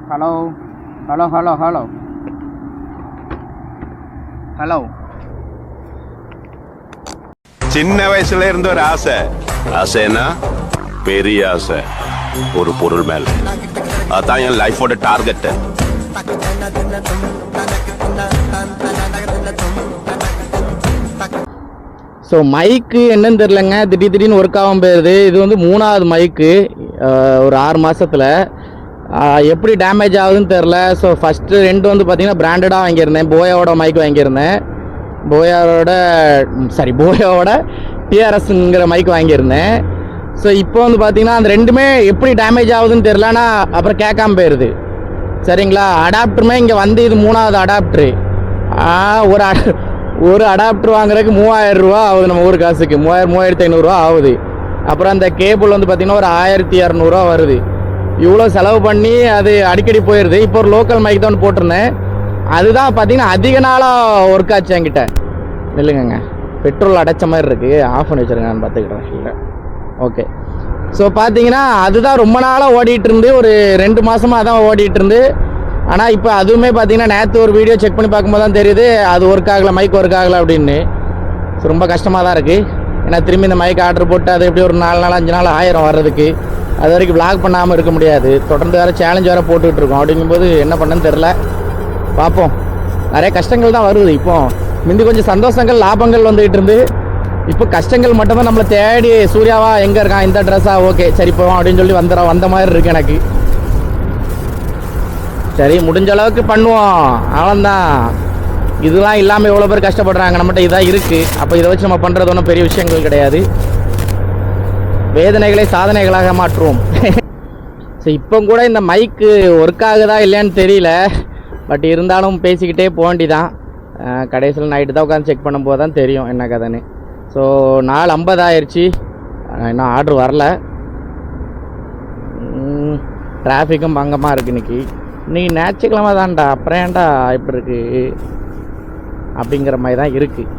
Hello hello hello hello hello. சின்ன வயசுல இருந்த ஒரு ஆசை, ஆசைன்னா பெரிய ஆசை ஒரு பொருள் மேல. அதான் என் லைஃபோட டார்கெட். ஸோ மைக்கு என்னன்னு தெரிலங்க, திடீர்னு ஒர்க் ஆகாமல் போயிடுது. இது வந்து 3வது மைக்கு ஒரு 6 மாதத்தில். எப்படி டேமேஜ் ஆகுதுன்னு தெரில. ஸோ ஃபஸ்ட்டு 2 வந்து பார்த்திங்கன்னா பிராண்டடாக வாங்கியிருந்தேன். போயாவோட மைக் வாங்கியிருந்தேன். போயாவோட டிஆர்எஸ்ங்கிற மைக் வாங்கியிருந்தேன். ஸோ இப்போ வந்து பார்த்திங்கன்னா அந்த 2மே எப்படி டேமேஜ் ஆகுதுன்னு தெரிலனா அப்புறம் கேட்காம போயிடுது. சரிங்களா. அடாப்டருமே இங்கே வந்து இது 3வது அடாப்டரு. ஒரு அடாப்டர் வாங்குறதுக்கு 3000 ரூபா ஆகுது. நம்ம ஊர் காசுக்கு 3500 ரூபா ஆகுது. அப்புறம் அந்த கேபிள் வந்து பார்த்திங்கன்னா ஒரு 1200 ரூபா வருது. இவ்வளோ செலவு பண்ணி அது அடிக்கடி போயிடுது. இப்போ ஒரு லோக்கல் மைக் தான் போட்டிருந்தேன். அதுதான் பார்த்திங்கன்னா அதிக நாளாக ஒர்க் ஆச்சு என்கிட்ட. இல்லைங்க, பெட்ரோல் அடைச்ச மாதிரி இருக்குது. ஆஃப் பண்ணி வச்சுருங்க, நான் பார்த்துக்கிட்டேன். இல்லை, ஓகே. ஸோ பார்த்தீங்கன்னா அதுதான் ரொம்ப நாளாக ஓடிட்டு இருந்து, ஒரு 2 மாதமாக அதான் ஓடிட்டு இருந்து. ஆனால் இப்போ அதுவுமே பார்த்தீங்கன்னா நேற்று ஒரு வீடியோ செக் பண்ணி பார்க்கும்போது தான் தெரியுது அது ஒர்க் ஆகலை, மைக் ஒர்க் ஆகலை அப்படின்னு. ஸோ ரொம்ப கஷ்டமாக தான் இருக்குது. ஏன்னா திரும்பி இந்த மைக் ஆர்டர் போட்டு அது எப்படி ஒரு 4 நாள் 5 நாள் ஆயிரம் வர்றதுக்கு. அது வரைக்கும் விளாக் பண்ணாமல் இருக்க முடியாது. தொடர்ந்து வேறு சேலஞ்ச் வேறு போட்டுக்கிட்டு இருக்கோம். அப்படிங்கும்போது என்ன பண்ணன்னு தெரில, பார்ப்போம். நிறைய கஷ்டங்கள் தான் வருது. இப்போ முந்தி கொஞ்சம் சந்தோஷங்கள் லாபங்கள் வந்துகிட்டு இருந்து, இப்போ கஷ்டங்கள் மட்டும்தான் நம்மளை தேடி. சூர்யாவா எங்கே இருக்கான், இந்த ட்ரெஸ்ஸா, ஓகே சரி போவோம் அப்படின்னு சொல்லி வந்த மாதிரி இருக்குது எனக்கு. சரி, முடிஞ்ச அளவுக்கு பண்ணுவோம், அவ்வளோதான். இதெல்லாம் இல்லாமல் எவ்வளோ பேர் கஷ்டப்படுறாங்க. நம்மகிட்ட இதாக இருக்குது. அப்போ இதை வச்சு நம்ம பண்ணுறது ஒன்றும் பெரிய விஷயங்கள் கிடையாது. வேதனைகளை சாதனைகளாக மாற்றுவோம். ஸோ இப்போ கூட இந்த மைக்கு ஒர்க் ஆகுதா இல்லையான்னு தெரியல. பட் இருந்தாலும் பேசிக்கிட்டே போக வேண்டிதான். கடைசியில் நைட்டு தான் உட்காந்து செக் பண்ணும்போது தான் தெரியும் என்ன கதைன்னு. ஸோ 4:50 ஆயிடுச்சு, இன்னும் ஆர்டர் வரல. டிராஃபிக்கும் பங்கமாக இருக்குது இன்றைக்கி. ஞாயிற்றுக்கிழமை தான்டா, அப்புறம் ஏன்டா இப்படி இருக்குது அப்படிங்கிற மாதிரி தான் இருக்குது.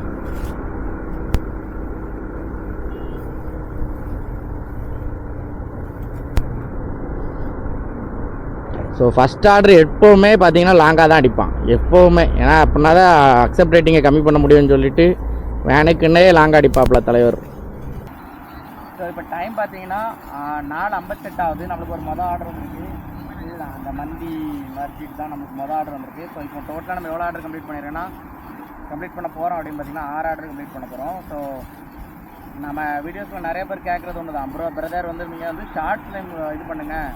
ஸோ ஃபஸ்ட் ஆர்டர் எப்போவுமே பார்த்தீங்கன்னா லாங்காக தான் அடிப்பான் எப்போவுமே. ஏன்னா அப்படின்னா தான் அக்செப்ட் ரேட்டிங்கை கம்மி பண்ண முடியும்னு சொல்லிட்டு வேனுக்குன்னே லாங்காக அடிப்பாப்புல தலைவர். ஸோ இப்போ டைம் பார்த்தீங்கன்னா 4:58 ஆகுது. நம்மளுக்கு ஒரு மொதல் ஆர்டர் வந்துருக்கு. அந்த மந்தி மார்க்கெட் தான் நம்மளுக்கு மொதல் ஆர்டர் வந்திருக்கு. ஸோ இப்போ டோட்டலாக நம்ம எவ்வளோ ஆர்டர் கம்ப்ளீட் பண்ணிடுறோன்னா கம்ப்ளீட் பண்ண போகிறோம் அப்படின்னு பார்த்தீங்கன்னா 6 ஆர்டர் கம்ப்ளீட் பண்ண போகிறோம். ஸோ நம்ம வீடியோஸில் நிறைய பேர் கேட்குறது ஒன்று தான், பிரதர் வந்து நீங்கள் வந்து ஷார்ட்ஸில் இது பண்ணுங்கள்,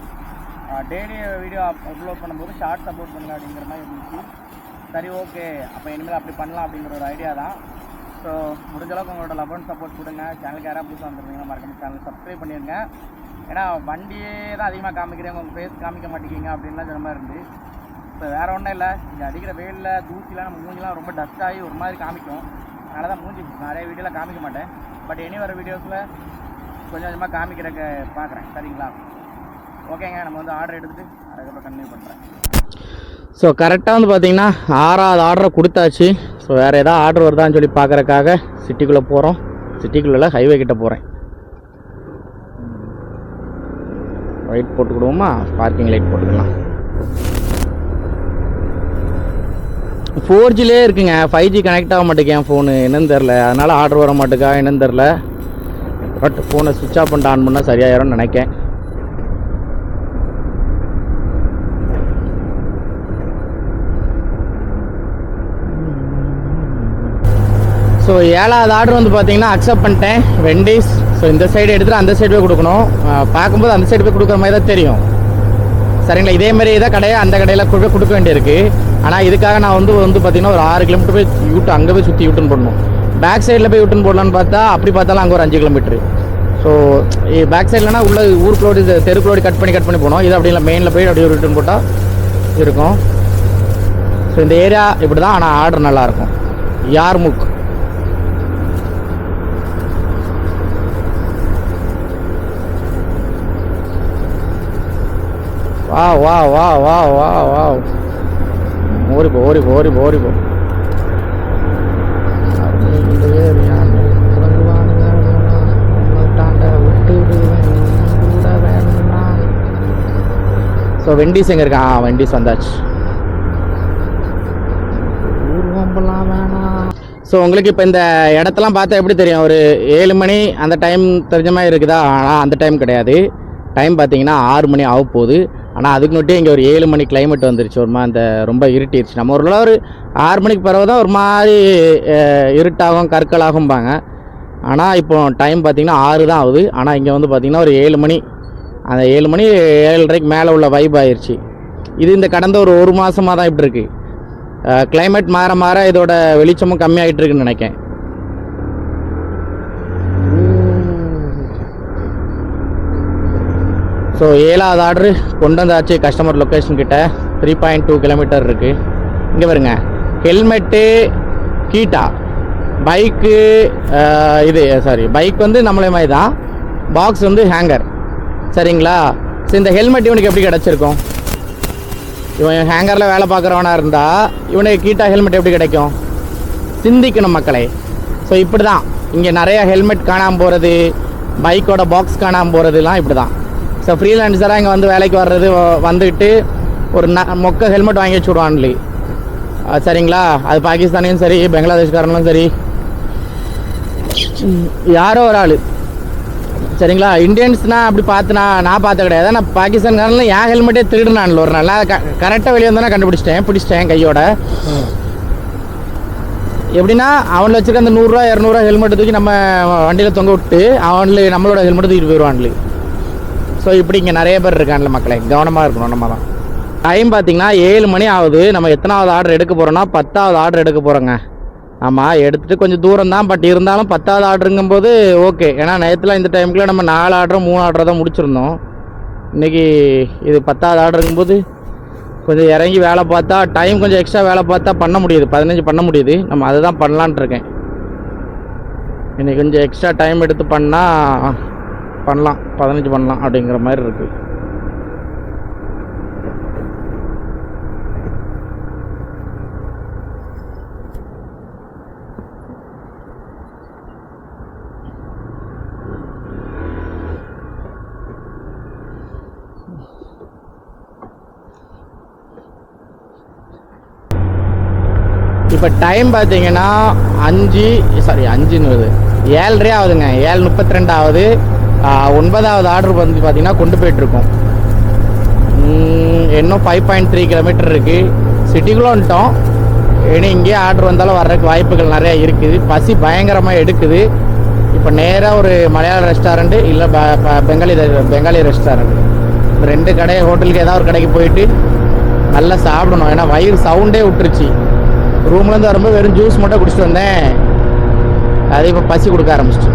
டெய்லி வீடியோ அப்லோட் பண்ணும்போது ஷார்ட்ஸ் அப்லோட் பண்ணுங்க அப்படிங்கிற மாதிரி இருந்துச்சு. சரி, ஓகே, அப்போ இனிமேல் அப்படி பண்ணலாம் அப்படிங்கிற ஒரு ஐடியா தான். ஸோ முடிஞ்ச அளவுக்கு உங்களோட லவ் அண்ட் சப்போர்ட் கொடுங்க. சேனலுக்கு யாராவது புதுசாக வந்துருந்தீங்கன்னா மறக்காம சேனல் சப்ஸ்கிரைப் பண்ணிடுங்க. ஏன்னா வண்டியே தான் அதிகமாக காமிக்கிறேன், உங்கள் ஃபேஸ் காமிக்க மாட்டேங்கிங்க அப்படின்லாம் சொன்ன மாதிரி இருந்து. இப்போ வேறு ஒன்றும் இல்லை, இங்கே அடிக்கிற வெயிலில் தூசிலாம் நம்ம மூஞ்சிலாம் ரொம்ப டஸ்ட் ஆகி ஒரு மாதிரி காமிக்கும். அதனால தான் மூஞ்சி நிறைய வீடியோவில் காமிக்க மாட்டேன். பட் இனி வர வீடியோஸில் கொஞ்சம் கொஞ்சமாக காமிக்கிறதுக்கு பார்க்குறேன். சரிங்களா, ஓகேங்க. நம்ம வந்து ஆர்டர் எடுத்துகிட்டு அதுக்கப்புறம் கன்டினியூ பண்ணுறேன். ஸோ கரெக்டாக வந்து பார்த்தீங்கன்னா 6வது ஆர்டரை கொடுத்தாச்சு. ஸோ வேறு எதாவது ஆர்டர் வருதான்னு சொல்லி பார்க்குறக்காக சிட்டிக்குள்ளே போகிறோம். சிட்டிக்குள்ளே ஹைவே கிட்டே போகிறேன். லைட் போட்டுக்கிடுவோமா, பார்க்கிங் லைட் போட்டுக்கலாம். 4Gலே இருக்குங்க, 5G கனெக்ட் ஆக மாட்டேங்க ஃபோனு, என்னன்னு தெரில. அதனால் ஆர்டர் வர மாட்டேக்கா என்னன்னு தெரில. பட் ஃபோனை சுவிட்ச் ஆஃப் பண்ணிட்டு ஆன் பண்ணால் சரியாயிரும்னு நினைக்கேன். ஸோ 7வது ஆர்டர் வந்து பார்த்தீங்கன்னா அக்செப்ட் பண்ணிட்டேன், வெண்டீஸ். ஸோ இந்த சைடு எடுத்துகிட்டு அந்த சைடு போய் கொடுக்கணும். பார்க்கும்போது அந்த சைடு போய் கொடுக்குற மாதிரி தான் தெரியும். சரிங்களா, இதேமாரி இதை கடையை அந்த கடையில் கொடுக்க வேண்டியிருக்கு. ஆனால் இதுக்காக நான் வந்து பார்த்தீங்கன்னா ஒரு 6 கிலோமீட்டர் போய் அங்கே போய் சுற்றி யூட்டன் போடணும். பேக் சைடில் போய் யூட்டன் போடலான்னு பார்த்தா அப்படி பார்த்தாலும் அங்கே ஒரு 5 கிலோமீட்டரு. ஸோ பேக் சைட்லனா உள்ள ஊருக்குள்ளோடி தெருக்குள்ளோடி கட் பண்ணி போகணும். இது அப்படி இல்லை, மெயினில் போய் அப்படியே ரிட்டர்ன் போட்டால் இருக்கும். ஸோ இந்த ஏரியா இப்படி தான். ஆனால் ஆர்டர் நல்லாயிருக்கும். யார்முக் வா வா வா வா வா வா ஓரிப்போ ஓரிப்போ ஓரிப்போ ஓரிப்போ. ஸோ ஸோ வெண்டிஸ் எங்கே இருக்கா? வெண்டிஸ் வந்தாச்சு. ஊர்வம்பெல்லாம் வேணாம். ஸோ உங்களுக்கு இப்போ இந்த இடத்தெல்லாம் பார்த்தா எப்படி தெரியும்? ஒரு 7 மணி அந்த டைம் தெரிஞ்ச மாதிரி இருக்குதா? ஆனால் அந்த டைம் கிடையாது. டைம் பார்த்தீங்கன்னா 6 மணி ஆக போகுது. ஆனால் அதுக்கு நொட்டி இங்கே ஒரு 7 மணி கிளைமேட் வந்துருச்சு. ஒரு மாதிரி அந்த ரொம்ப இருட்டிருச்சு. நம்ம ஒரு 6 மணிக்கு பிறகு தான் ஒரு மாதிரி இருட்டாகும் கற்களாகும்பாங்க. ஆனால் இப்போ டைம் பார்த்திங்கன்னா 6 தான் ஆகுது. ஆனால் இங்கே வந்து பார்த்திங்கன்னா ஒரு 7 மணி, அந்த 7 மணி 7:30க்கு மேலே உள்ள வைப் ஆயிடுச்சு. இது இந்த கடந்த ஒரு மாதமாக தான் இப்படி இருக்குது. கிளைமேட் மாற மாற இதோட வெளிச்சமும் கம்மியாகிட்டு இருக்குன்னு நினைக்கிறேன். ஸோ 7வது ஆர்டரு கொண்டு வந்தாச்சு கஸ்டமர் லொக்கேஷன் கிட்ட. 3.2 கிலோமீட்டர் இருக்குது. இங்கே பாருங்க, ஹெல்மெட்டு கீட்டா, பைக்கு இது பைக் வந்து நம்மளே மாதிரி தான், பாக்ஸ் வந்து ஹேங்கர். சரிங்களா? ஸோ இந்த ஹெல்மெட் இவனுக்கு எப்படி கிடச்சிருக்கும்? இவன் ஹேங்கரில் வேலை பார்க்குறவனா இருந்தால் இவனுக்கு கீட்டா ஹெல்மெட் எப்படி கிடைக்கும்? சிந்திக்கணும் மக்களே. ஸோ இப்படி தான் இங்கே நிறையா ஹெல்மெட் காணாமல் போகிறது, பைக்கோட பாக்ஸ் காணாமல் போகிறதுலாம் இப்படி தான். ஸோ ஃப்ரீலான்சராக இங்கே வந்து வேலைக்கு வர்றது வந்துட்டு ஒரு மொக்க ஹெல்மெட் வாங்கி வச்சுடுவான்லி. சரிங்களா? அது பாகிஸ்தானியும் சரி பங்களாதேஷ்காரனும் சரி யாரோ ஒரு ஆள். சரிங்களா? இந்தியன்ஸ்னால் அப்படி பார்த்து நான் பார்த்த கிடையாது. நான் பாகிஸ்தான்காரனில் என் ஹெல்மெட்டே திருடுனான்ல ஒரு நாள். நான் கரெக்டாக வெளியே வந்தோன்னா பிடிச்சிட்டேன் கையோட. எப்படின்னா அவனில் வச்சுருக்க அந்த 100 ரூபா 200 ரூபா ஹெல்மெட் தூக்கி நம்ம வண்டியில் தொங்க விட்டு அவனில் நம்மளோட ஹெல்மெட் தூக்கிட்டு போயிடுவான்லி. ஸோ இப்படி இங்கே நிறைய பேர் இருக்கான்ல மக்களே, கவனமாக இருக்கணும் நம்ம தான். டைம் பார்த்திங்கன்னா 7 மணி ஆகுது. நம்ம எத்தனாவது ஆர்டர் எடுக்க போகிறோன்னா 10வது ஆர்டர் எடுக்க போகிறோங்க. ஆமாம், எடுத்துகிட்டு கொஞ்சம் தூரம் தான், பட் இருந்தாலும் 10வது ஆர்டருங்கும்போது ஓகே. ஏன்னா நேரத்தில் இந்த டைமுக்குள்ளே நம்ம 4 ஆர்டரும் 3 ஆர்டர் தான் முடிச்சிருந்தோம். இன்றைக்கி இது 10வது ஆர்டருங்கும்போது கொஞ்சம் இறங்கி வேலை பார்த்தா, டைம் கொஞ்சம் எக்ஸ்ட்ரா வேலை பார்த்தா பண்ண முடியுது, 15 பண்ண முடியுது. நம்ம அதை தான் பண்ணலான்ட்டு இருக்கேன். இன்றைக்கி கொஞ்சம் எக்ஸ்ட்ரா டைம் எடுத்து பண்ணலாம், 15 பண்ணலாம் அப்படிங்கிற மாதிரி இருக்குது. இப்போ டைம் பார்த்தீங்கன்னா 7:30 ஆகுதுங்க. 7:32 ஆகுது. 9வது ஆர்டர் வந்து பார்த்தீங்கன்னா கொண்டு போயிட்டுருக்கோம். இன்னும் 5.3 கிலோமீட்டர் இருக்குது. சிட்டிக்குள்ளே வந்துட்டோம். இனி இங்கேயே ஆர்டர் வந்தாலும் வர்றதுக்கு வாய்ப்புகள் நிறையா இருக்குது. பசி பயங்கரமாக எடுக்குது. இப்போ நேராக ஒரு மலையாள ரெஸ்டாரண்ட்டு இல்லை பெங்காலி ரெஸ்டாரண்ட், 2 கடை ஹோட்டலுக்கு ஏதாவது ஒரு கடைக்கு போயிட்டு நல்லா சாப்பிடணும். ஏன்னா வயிறு சவுண்டே விட்டுருச்சு. ரூம்லேருந்து வரும்போது வெறும் ஜூஸ் மட்டும் குடிச்சிட்டு வந்தேன். அது இப்போ பசி கொடுக்க ஆரம்பிச்சிட்டு.